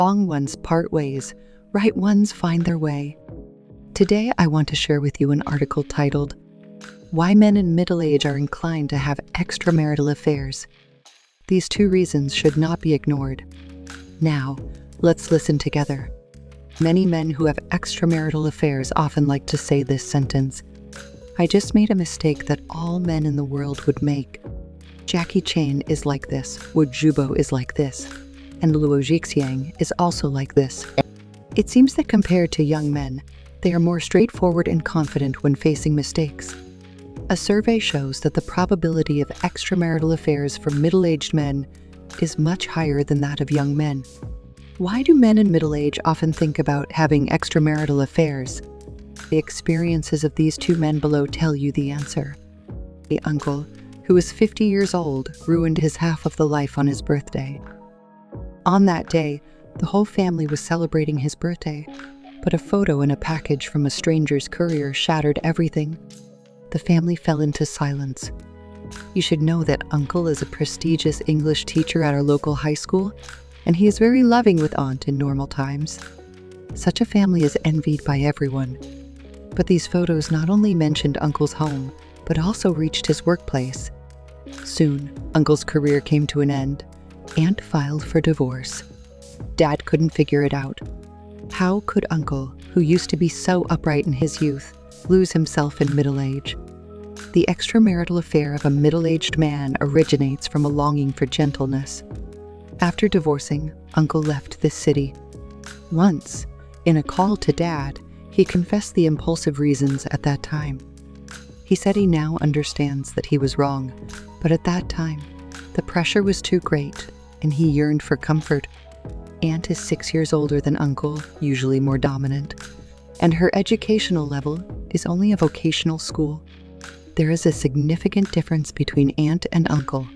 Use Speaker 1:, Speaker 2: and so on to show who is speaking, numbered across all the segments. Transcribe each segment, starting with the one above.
Speaker 1: Wrong ones part ways, right ones find their way. Today I want to share with you an article titled, Why Men in Middle Age Are Inclined to Have Extramarital Affairs. These two reasons should not be ignored. Now, let's listen together. Many men who have extramarital affairs often like to say this sentence, I just made a mistake that all men in the world would make. Jackie Chan is like this, Wu Jubo is like this, and Luo Jixiang is also like this. It seems that compared to young men, they are more straightforward and confident when facing mistakes. A survey shows that the probability of extramarital affairs for middle-aged men is much higher than that of young men. Why do men in middle age often think about having extramarital affairs? The experiences of these two men below tell you the answer. The uncle, who was 50 years old, ruined his half of the life on his birthday. On that day, the whole family was celebrating his birthday, but a photo in a package from a stranger's courier shattered everything. The family fell into silence. You should know that Uncle is a prestigious English teacher at our local high school, and he is very loving with Aunt in normal times. Such a family is envied by everyone. But these photos not only mentioned Uncle's home, but also reached his workplace. Soon, Uncle's career came to an end. Aunt filed for divorce. Dad couldn't figure it out. How could Uncle, who used to be so upright in his youth, lose himself in middle age? The extramarital affair of a middle-aged man originates from a longing for gentleness. After divorcing, Uncle left this city. Once, in a call to Dad, he confessed the impulsive reasons at that time. He said he now understands that he was wrong, but at that time, the pressure was too great, and he yearned for comfort. Aunt is 6 years older than Uncle, usually more dominant, and her educational level is only a vocational school. There is a significant difference between Aunt and Uncle.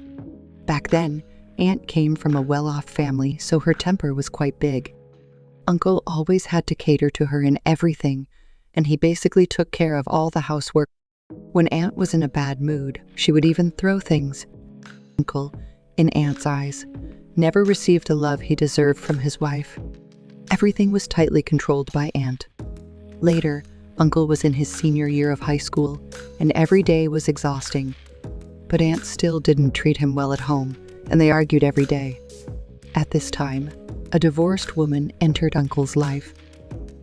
Speaker 1: Back then, Aunt came from a well-off family, so her temper was quite big. Uncle always had to cater to her in everything, and he basically took care of all the housework. When Aunt was in a bad mood, she would even throw things. Uncle, in Aunt's eyes, never received the love he deserved from his wife. Everything was tightly controlled by Aunt. Later, Uncle was in his senior year of high school, and every day was exhausting. But Aunt still didn't treat him well at home, and they argued every day. At this time, a divorced woman entered Uncle's life.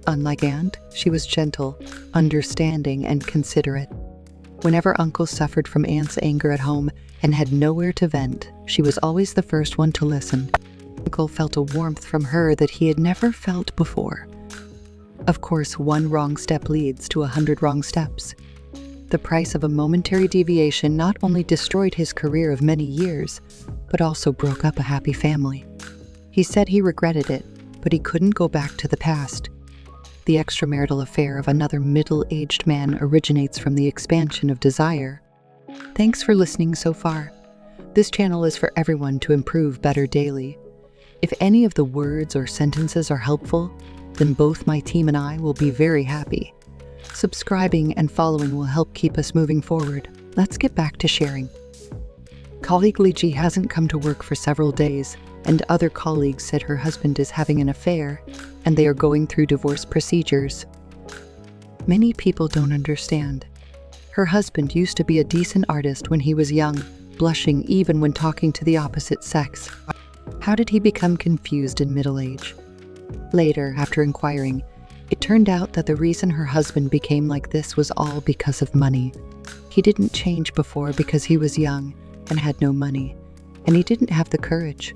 Speaker 1: Unlike Aunt, she was gentle, understanding, and considerate. Whenever Uncle suffered from Aunt's anger at home and had nowhere to vent, she was always the first one to listen. Uncle felt a warmth from her that he had never felt before. Of course, one wrong step leads to 100 wrong steps. The price of a momentary deviation not only destroyed his career of many years, but also broke up a happy family. He said he regretted it, but he couldn't go back to the past. The extramarital affair of another middle-aged man originates from the expansion of desire. Thanks for listening so far. This channel is for everyone to improve better daily. If any of the words or sentences are helpful, then both my team and I will be very happy. Subscribing and following will help keep us moving forward. Let's get back to sharing. Colleague Li Ji hasn't come to work for several days, and other colleagues said her husband is having an affair, and they are going through divorce procedures. Many people don't understand. Her husband used to be a decent artist when he was young, blushing even when talking to the opposite sex. How did he become confused in middle age? Later, after inquiring, it turned out that the reason her husband became like this was all because of money. He didn't change before because he was young and had no money, and he didn't have the courage.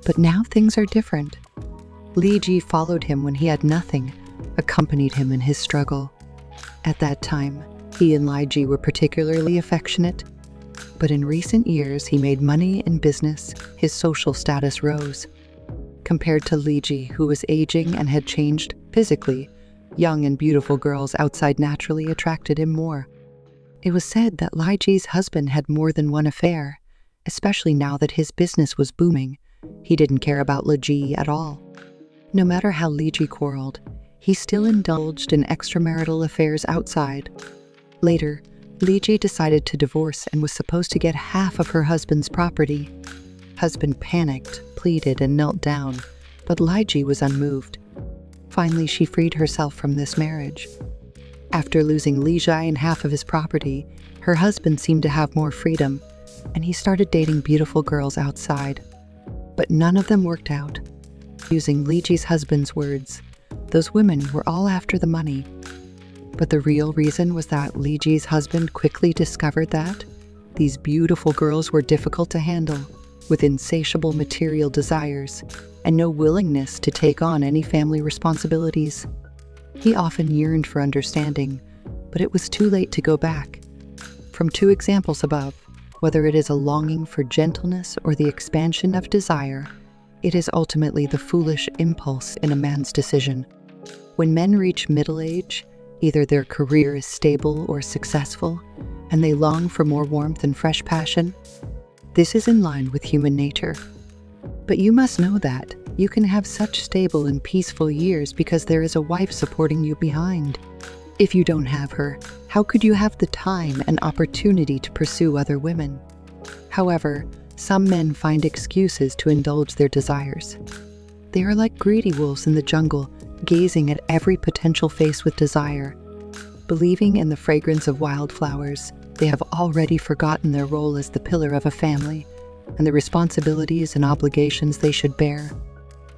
Speaker 1: But now things are different. Li Ji followed him when he had nothing, accompanied him in his struggle. At that time, he and Li Ji were particularly affectionate, but in recent years he made money in business, his social status rose. Compared to Li Ji, who was aging and had changed physically, young and beautiful girls outside naturally attracted him more. It was said that Li Ji's husband had more than one affair, especially now that his business was booming. He didn't care about Li Ji at all. No matter how Li Ji quarreled, he still indulged in extramarital affairs outside. Later, Li Ji decided to divorce and was supposed to get half of her husband's property. Husband panicked, pleaded, and knelt down, But Liji was unmoved. Finally, she freed herself from this marriage. After losing Lijai and half of his property, her husband seemed to have more freedom, and he started dating beautiful girls outside. But none of them worked out. Using Liji's husband's words, those women were all after the money. But the real reason was that Liji's husband quickly discovered that these beautiful girls were difficult to handle, with insatiable material desires and no willingness to take on any family responsibilities. He often yearned for understanding, but it was too late to go back. From two examples above, whether it is a longing for gentleness or the expansion of desire, it is ultimately the foolish impulse in a man's decision. When men reach middle age, either their career is stable or successful, and they long for more warmth and fresh passion. This is in line with human nature. But you must know that you can have such stable and peaceful years because there is a wife supporting you behind. If you don't have her, how could you have the time and opportunity to pursue other women? However, some men find excuses to indulge their desires. They are like greedy wolves in the jungle, gazing at every potential face with desire. Believing in the fragrance of wildflowers, they have already forgotten their role as the pillar of a family and the responsibilities and obligations they should bear.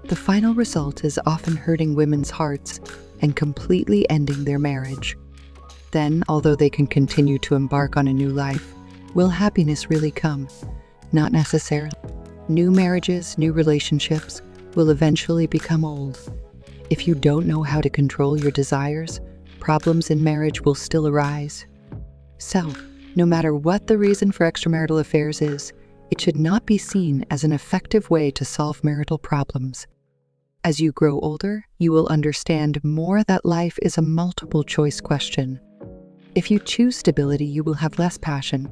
Speaker 1: The final result is often hurting women's hearts and completely ending their marriage. Then, although they can continue to embark on a new life, will happiness really come? Not necessarily. New marriages, new relationships will eventually become old. If you don't know how to control your desires, problems in marriage will still arise. So, no matter what the reason for extramarital affairs is, it should not be seen as an effective way to solve marital problems. As you grow older, you will understand more that life is a multiple choice question. If you choose stability, you will have less passion.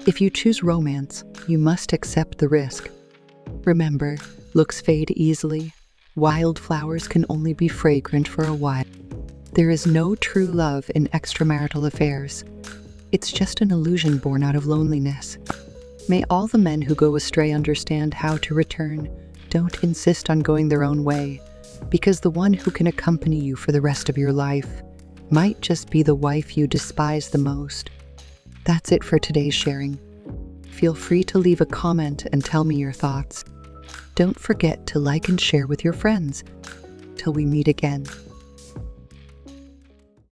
Speaker 1: If you choose romance, you must accept the risk. Remember, looks fade easily. Wildflowers can only be fragrant for a while. There is no true love in extramarital affairs. It's just an illusion born out of loneliness. May all the men who go astray understand how to return. Don't insist on going their own way, because the one who can accompany you for the rest of your life might just be the wife you despise the most. That's it for today's sharing. Feel free to leave a comment and tell me your thoughts. Don't forget to like and share with your friends. Till we meet again.